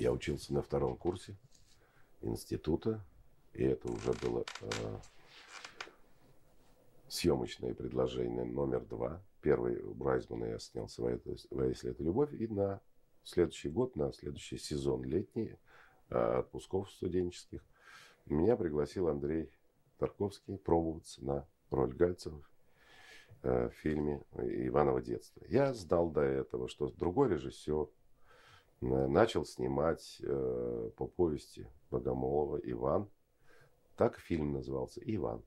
Я учился на 2-м курсе института, и это уже было съемочное предложение номер 2. Первый у Брайсмана я снялся «Если это любовь», и на следующий год, на следующий сезон летний, отпусков студенческих, меня пригласил Андрей Тарковский пробоваться на роль Гальцева в фильме «Иваново детство». Я знал до этого, что другой режиссер начал снимать по повести Богомолова «Иван». Так фильм назывался «Иван».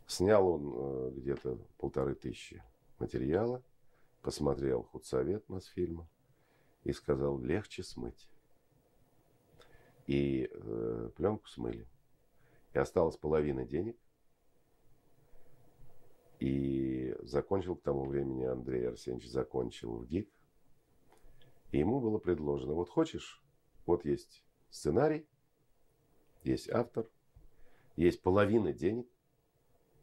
Снял он где-то 1500 материала, посмотрел худсовет Мосфильма и сказал: легче смыть. И пленку смыли. И осталась половина денег. И закончил к тому времени Андрей Арсеньевич закончил в ГИК. И ему было предложено: вот хочешь, вот есть сценарий, есть автор, есть половина денег,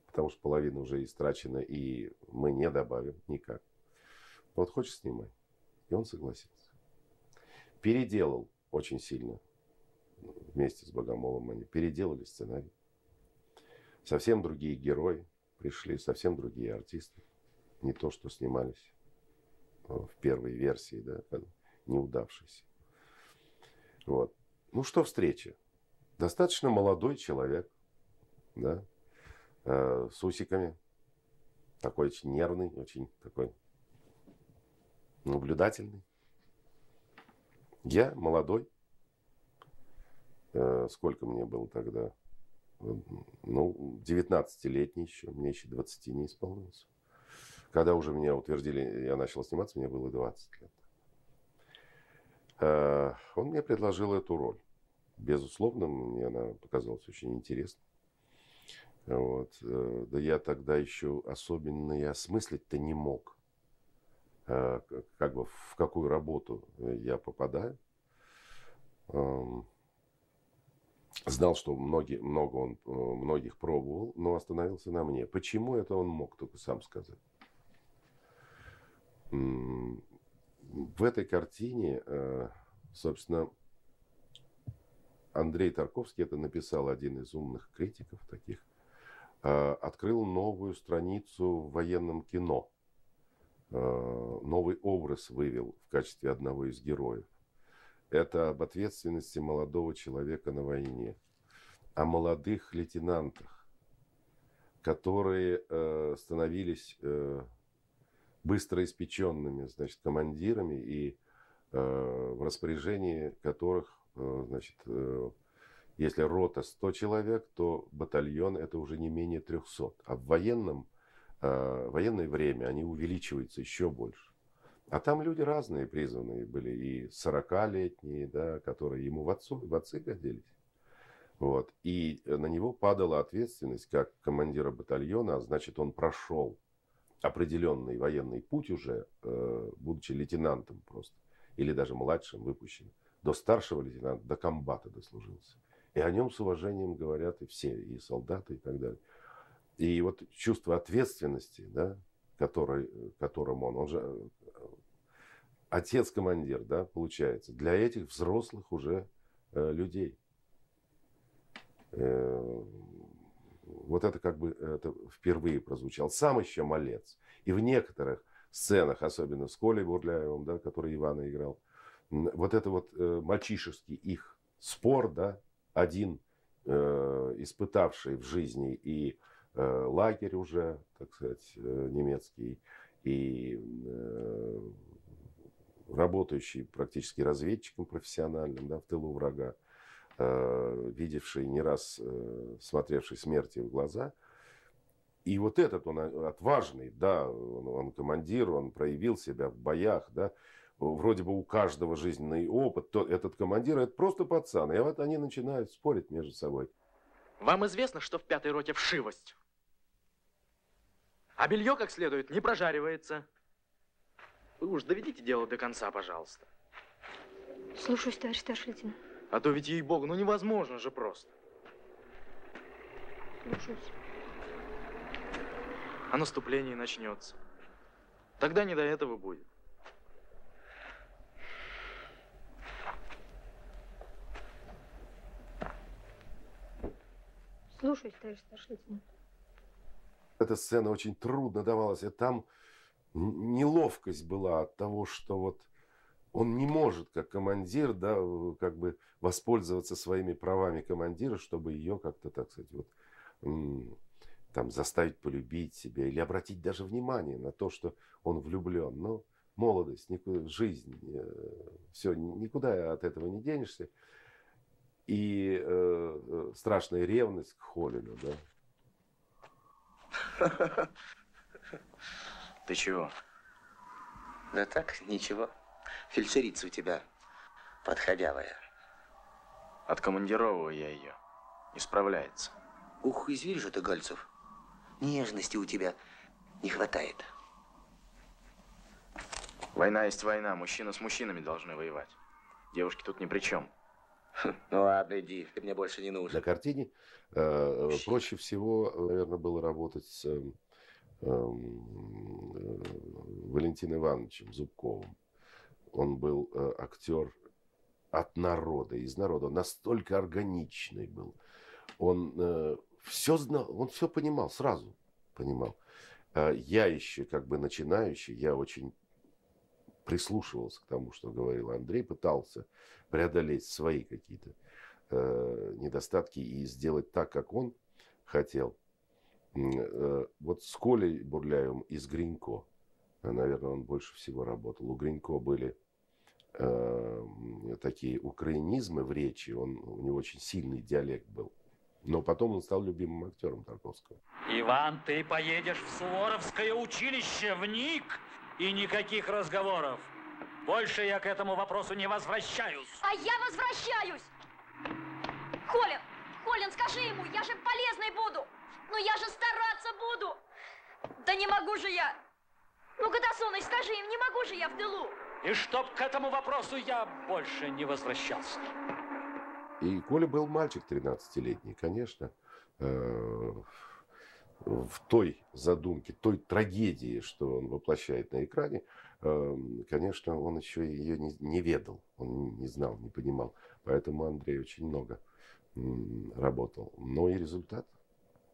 потому что половина уже истрачена, и мы не добавим никак. Вот хочешь, снимай. И он согласился. Переделал очень сильно. Вместе с Богомоловым они переделали сценарий. Совсем другие герои пришли, совсем другие артисты. Не то, что снимались в первой версии, да, неудавшейся. Вот. Ну что встреча? Достаточно молодой человек, да, с усиками, такой очень нервный, очень такой наблюдательный. Я молодой. Сколько мне было тогда? Ну, 19-летний еще, мне еще 20 не исполнилось. Когда уже меня утвердили, я начал сниматься, мне было 20 лет. Он мне предложил эту роль. Безусловно, мне она показалась очень интересной. Вот. Да я тогда еще особенно и осмыслить-то не мог, как бы в какую работу я попадаю. Знал, что он многих пробовал, но остановился на мне. Почему это он мог, только сам сказать. В этой картине, собственно, Андрей Тарковский, это написал один из умных критиков таких, открыл новую страницу в военном кино. Новый образ вывел в качестве одного из героев. Это об ответственности молодого человека на войне. О молодых лейтенантах, которые становились быстро испеченными, значит, командирами, и в распоряжении которых, значит, если рота 100 человек, то батальон это уже не менее 300. А в военное время они увеличиваются еще больше. А там люди разные призванные были, и 40-летние, да, которые ему в отцы годились. Вот. И на него падала ответственность как командира батальона, а значит, он прошел определенный военный путь уже, будучи лейтенантом просто, или даже младшим выпущенным, до старшего лейтенанта, до комбата дослужился. И о нем с уважением говорят и все, и солдаты, и так далее. И вот чувство ответственности, да, которым он же отец-командир, да, получается, для этих взрослых уже людей. Вот это как бы это впервые прозвучало. Сам еще малец. И в некоторых сценах, особенно с Колей Бурляевым, да, который Ивана играл, вот это вот мальчишеский их спор, да, один испытавший в жизни и лагерь уже, так сказать, немецкий, и работающий практически разведчиком профессиональным, да, в тылу врага, видевший не раз, смотревший смерти в глаза. И вот этот он отважный, да, он командир, он проявил себя в боях, да, вроде бы у каждого жизненный опыт, то этот командир, это просто пацан. И вот они начинают спорить между собой. Вам известно, что в 5-й роте вшивость? А белье как следует не прожаривается. Вы уж доведите дело до конца, пожалуйста. Слушаюсь, товарищ старший лейтенант. А то ведь, ей-богу, ну невозможно же просто. Слушаюсь. А наступление начнется. Тогда не до этого будет. Слушаюсь, товарищ старший лейтенант. Эта сцена очень трудно давалась, и там неловкость была от того, что вот он не может, как командир, да, как бы воспользоваться своими правами командира, чтобы ее как-то, так сказать, вот, там, заставить полюбить себя или обратить даже внимание на то, что он влюблен. Но молодость, жизнь, все, никуда от этого не денешься. И страшная ревность к Холину, да. Ты чего? Да так, ничего. Фельдшерица у тебя подходявая. Откомандировываю я ее. Не справляется. Ух, извини же ты, Гальцев. Нежности у тебя не хватает. Война есть война. Мужчина с мужчинами должны воевать. Девушки тут ни при чем. Ну ладно, иди, ты мне больше не нужен. На картине проще всего, наверное, было работать с Валентином Ивановичем Зубковым. Он был актер от народа, из народа. Он настолько органичный был. Он все знал, он все понимал, сразу понимал. Я еще как бы начинающий, я очень прислушивался к тому, что говорил Андрей, пытался преодолеть свои какие-то недостатки и сделать так, как он хотел. Вот с Колей Бурляевым из Гринько, наверное, он больше всего работал. У Гринько были такие украинизмы в речи, у него очень сильный диалект был. Но потом он стал любимым актером Тарковского. Иван, ты поедешь в Суворовское училище, вник, и никаких разговоров. Больше я к этому вопросу не возвращаюсь. А я возвращаюсь! Колин, скажи ему, я же полезной буду! Ну я же стараться буду! Да не могу же я! Ну, Катасоныч, скажи им, не могу же я в тылу! И чтоб к этому вопросу я больше не возвращался. И Коля был мальчик 13-летний, конечно. В той задумке, той трагедии, что он воплощает на экране, конечно, он еще ее не ведал, он не знал, не понимал. Поэтому Андрей очень много работал. Но и результат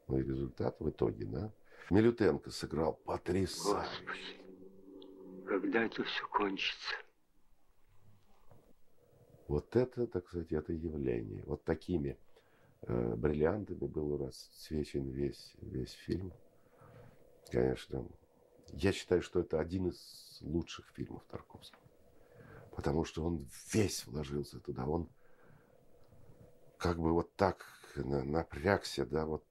в итоге, да. Милютенко сыграл потрясающе. Господи, когда это все кончится? Вот это, так сказать, это явление. Вот такими бриллиантами был расцвечен весь фильм. Конечно, я считаю, что это один из лучших фильмов Тарковского. Потому что он весь вложился туда. Он как бы вот так напрягся, да, вот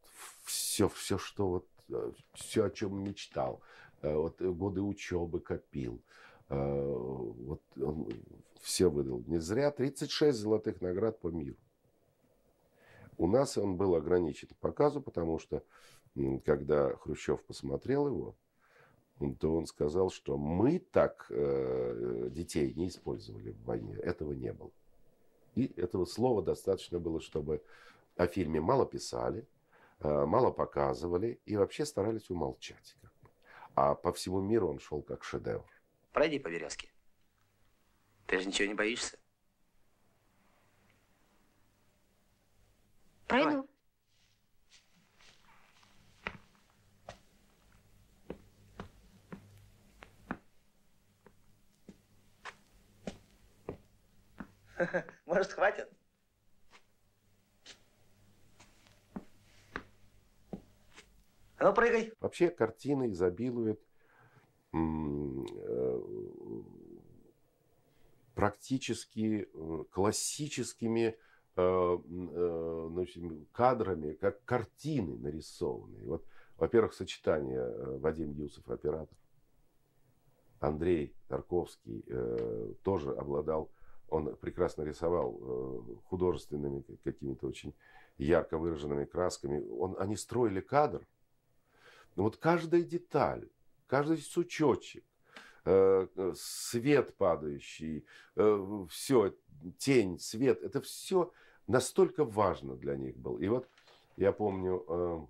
все, что вот, все, о чем мечтал. Вот годы учебы копил. Вот он все выдал. Не зря 36 золотых наград по миру. У нас он был ограничен к показу, потому что, когда Хрущев посмотрел его, то он сказал, что мы так детей не использовали в войне. Этого не было. И этого слова достаточно было, чтобы о фильме мало писали, мало показывали и вообще старались умолчать. А по всему миру он шел как шедевр. Пройди по березке. Ты же ничего не боишься? Пройду. Может, хватит? Ну, прыгай. Вообще картина изобилует практически классическими кадрами, как картины нарисованные. Вот, во-первых, сочетание Вадим Юсов, оператор. Андрей Тарковский тоже обладал, он прекрасно рисовал художественными какими-то очень ярко выраженными красками. Они строили кадр. Но вот каждая деталь, каждый сучочек, свет падающий, все, тень, свет, это все настолько важно для них было. И вот я помню,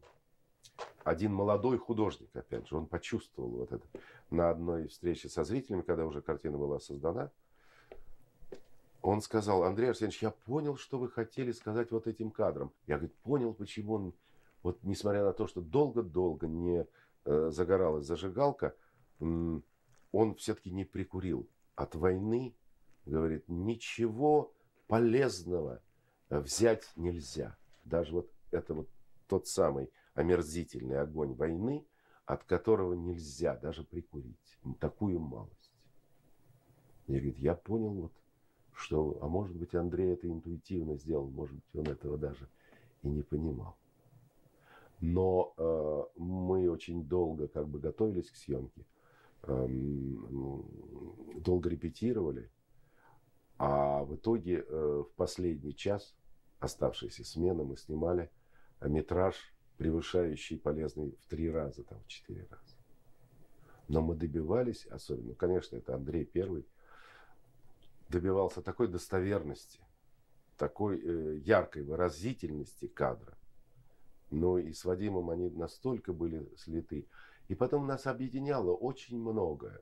один молодой художник, опять же, он почувствовал вот это на одной встрече со зрителями, когда уже картина была создана. Он сказал: Андрей Арсеньевич, я понял, что вы хотели сказать вот этим кадром. Я, говорит, понял, почему он вот несмотря на то, что долго-долго не загоралась зажигалка, он все-таки не прикурил. От войны, говорит, ничего полезного взять нельзя. Даже вот это вот тот самый омерзительный огонь войны, от которого нельзя даже прикурить. Такую малость. И говорит, я понял, вот, что, а может быть, Андрей это интуитивно сделал, может быть, он этого даже и не понимал. Но мы очень долго как бы готовились к съемке, долго репетировали, а в итоге в последний час оставшейся смены мы снимали метраж, превышающий полезный в 3 раза, там, в 4 раза. Но мы добивались, особенно, конечно, это Андрей первый, добивался такой достоверности, такой яркой выразительности кадра. Но и с Вадимом они настолько были слиты. И потом нас объединяло очень многое.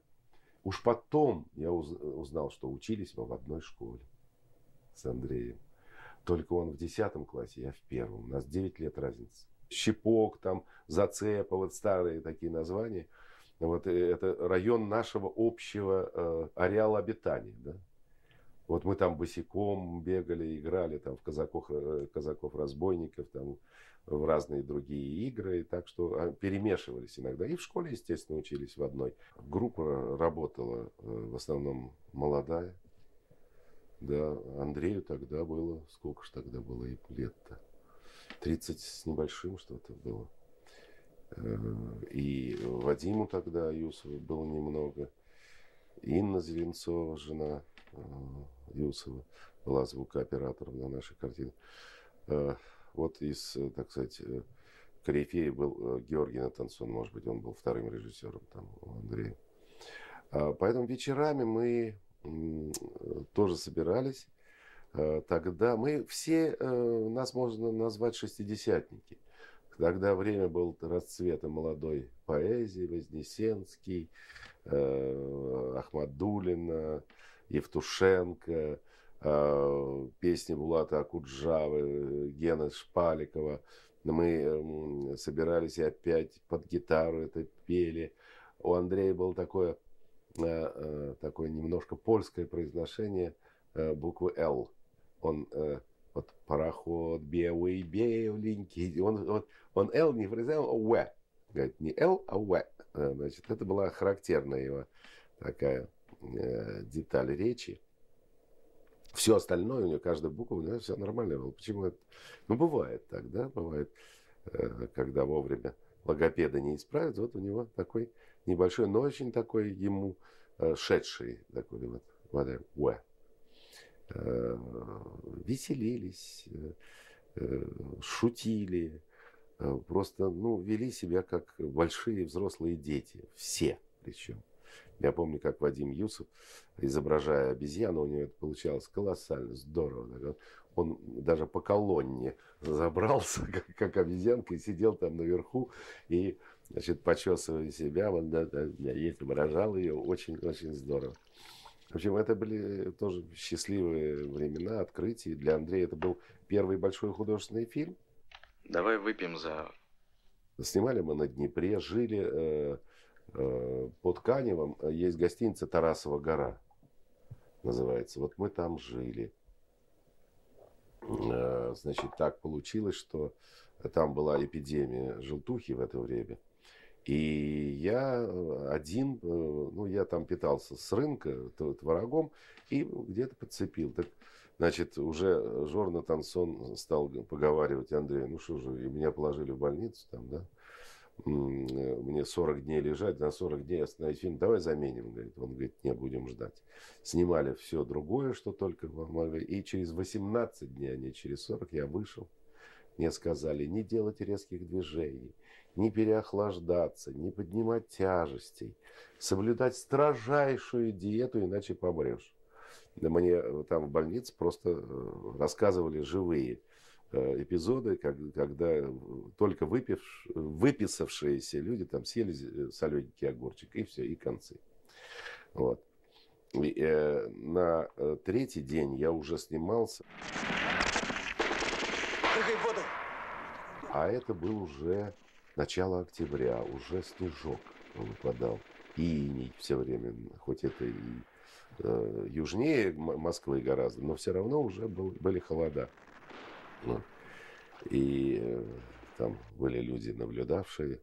Уж потом я узнал, что учились мы в одной школе с Андреем. Только он в 10 классе, я в 1. У нас 9 лет разницы. Щепок, там, Зацепа, вот старые такие названия. Вот это район нашего общего ареала обитания. Да? Вот мы там босиком бегали, играли там, в казаков-разбойников, там, в разные другие игры. Так что перемешивались иногда. И в школе, естественно, учились в одной. Группа работала в основном молодая. Да, Андрею тогда было, сколько ж тогда было лет-то? 30 с небольшим что-то было. И Вадиму тогда, Юсову, было немного. Инна Звенцова, жена Юсова, была звукооператором на нашей картине. Вот из, так сказать, корифеев был Георгий Натансон, может быть, он был вторым режиссером там у Андрея. Поэтому вечерами мы тоже собирались. Тогда мы все, нас можно назвать шестидесятники. Тогда время было расцвета молодой поэзии, Вознесенский, Ахмадуллина, Евтушенко, песни Булата Акуджавы, Гены Шпаликова. Мы собирались и опять под гитару это пели. У Андрея было такое немножко польское произношение буквы «Л». Он вот пароход белый, беленький. Он «Л» не произносил, а «В». Говорит, не «Л», а «В». Значит, это была характерная его такая деталь речи. Все остальное, у него каждая буква, у него все нормально было. Почему это? Ну, бывает так, да, бывает, когда вовремя логопеда не исправят. Вот у него такой небольшой, но очень такой ему шедший, такой вот, «В». Веселились, шутили, просто, ну, вели себя как большие взрослые дети, все причем. Я помню, как Вадим Юсов, изображая обезьяну, у него это получалось колоссально, здорово. Он даже по колонне забрался, как обезьянка, и сидел там наверху, и, значит, почесывая себя, он изображал ее, очень-очень здорово. В общем, это были тоже счастливые времена, открытия. Для Андрея это был первый большой художественный фильм. Давай выпьем за... Снимали мы на Днепре, жили под Каневом. Есть гостиница «Тарасова гора», называется. Вот мы там жили. Значит, так получилось, что там была эпидемия желтухи в это время. И я один, ну, я там питался с рынка творогом и где-то подцепил. Так, значит, уже Жор Натансон стал поговаривать Андрею, ну что же, и меня положили в больницу там, да. Мне 40 дней лежать, на 40 дней остановить фильм, давай заменим, говорит. Он говорит, не, будем ждать. Снимали все другое, что только могли. И через 18 дней, а не через 40, я вышел. Мне сказали не делать резких движений, не переохлаждаться, не поднимать тяжестей, соблюдать строжайшую диету, иначе помрешь. Мне там в больнице просто рассказывали живые эпизоды, когда только выписавшиеся люди там съели солененький огурчик, и все, и концы. Вот. И, на 3-й день я уже снимался. А это был уже начало октября, уже снежок выпадал. И иней все время, хоть это и южнее Москвы гораздо, но все равно уже были холода. Вот. И там были люди, наблюдавшие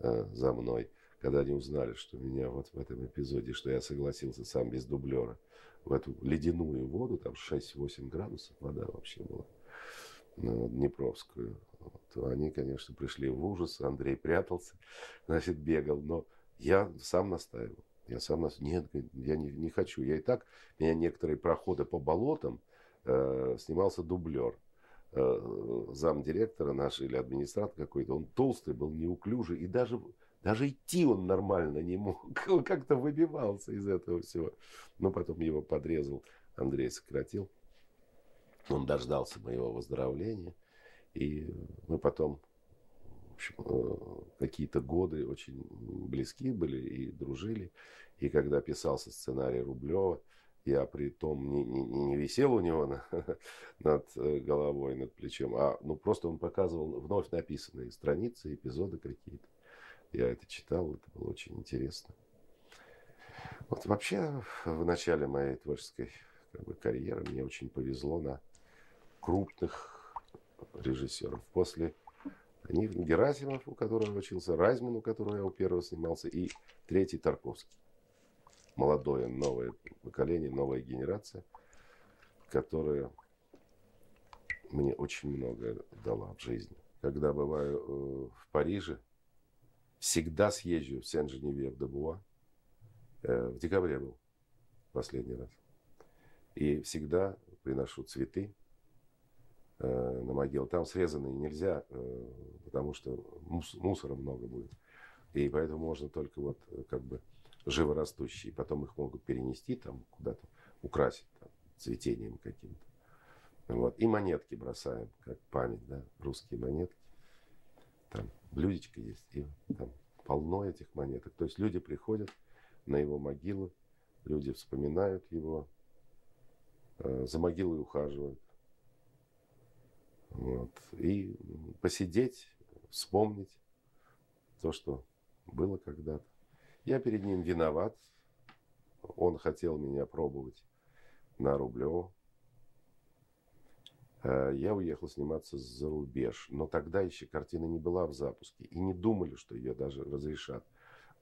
за мной, когда они узнали, что меня вот в этом эпизоде, что я согласился сам без дублера в эту ледяную воду, там 6-8 градусов вода вообще была, Днепровскую. Вот. Они, конечно, пришли в ужас, Андрей прятался, значит, бегал, но я сам настаивал. Нет, я не хочу. Я и так, у меня некоторые проходы по болотам снимался дублер. Замдиректора наш или администратор какой-то, он толстый был, неуклюжий, и даже идти он нормально не мог. Он как-то выбивался из этого всего. Но потом его подрезал, Андрей сократил. Он дождался моего выздоровления. И мы потом, в общем, какие-то годы очень близки были и дружили. И когда писался сценарий Рублева, я при том не висел у него над головой, над плечом, а просто он показывал вновь написанные страницы, эпизоды какие-то. Я это читал, это было очень интересно. Вот вообще в начале моей творческой карьеры мне очень повезло на крупных режиссеров. После Герасимов, у которого я учился, Райзман, у которого я у первого снимался, и третий Тарковский. Молодое, новое поколение, новая генерация, которая мне очень многое дала в жизни. Когда бываю в Париже, всегда съезжу в Сен-Женевьев-де-Буа. В декабре был последний раз. И всегда приношу цветы на могилу. Там срезанные нельзя, потому что мусора много будет. И поэтому можно только вот как бы живорастущие. Потом их могут перенести там куда-то, украсить там, цветением каким-то. Вот. И монетки бросаем, как память, да, русские монетки. Там блюдечко есть, и там полно этих монеток. То есть люди приходят на его могилу, люди вспоминают его, за могилой ухаживают. Вот. И посидеть, вспомнить то, что было когда-то. Я перед ним виноват. Он хотел меня пробовать на Рублева. Я уехал сниматься за рубеж. Но тогда еще картина не была в запуске. И не думали, что ее даже разрешат.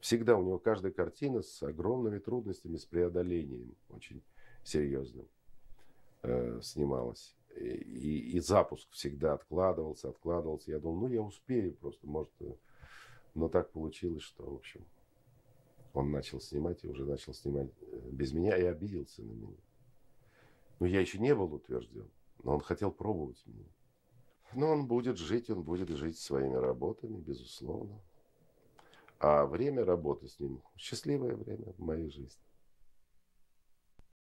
Всегда у него каждая картина с огромными трудностями, с преодолением очень серьезным снималась. И запуск всегда откладывался. Я думал, я успею просто, может. Но так получилось, что, в общем, он начал снимать и уже начал снимать без меня и обиделся на меня. Но я еще не был утвержден, но он хотел пробовать меня. Но он будет жить своими работами, безусловно. А время работы с ним, счастливое время в моей жизни.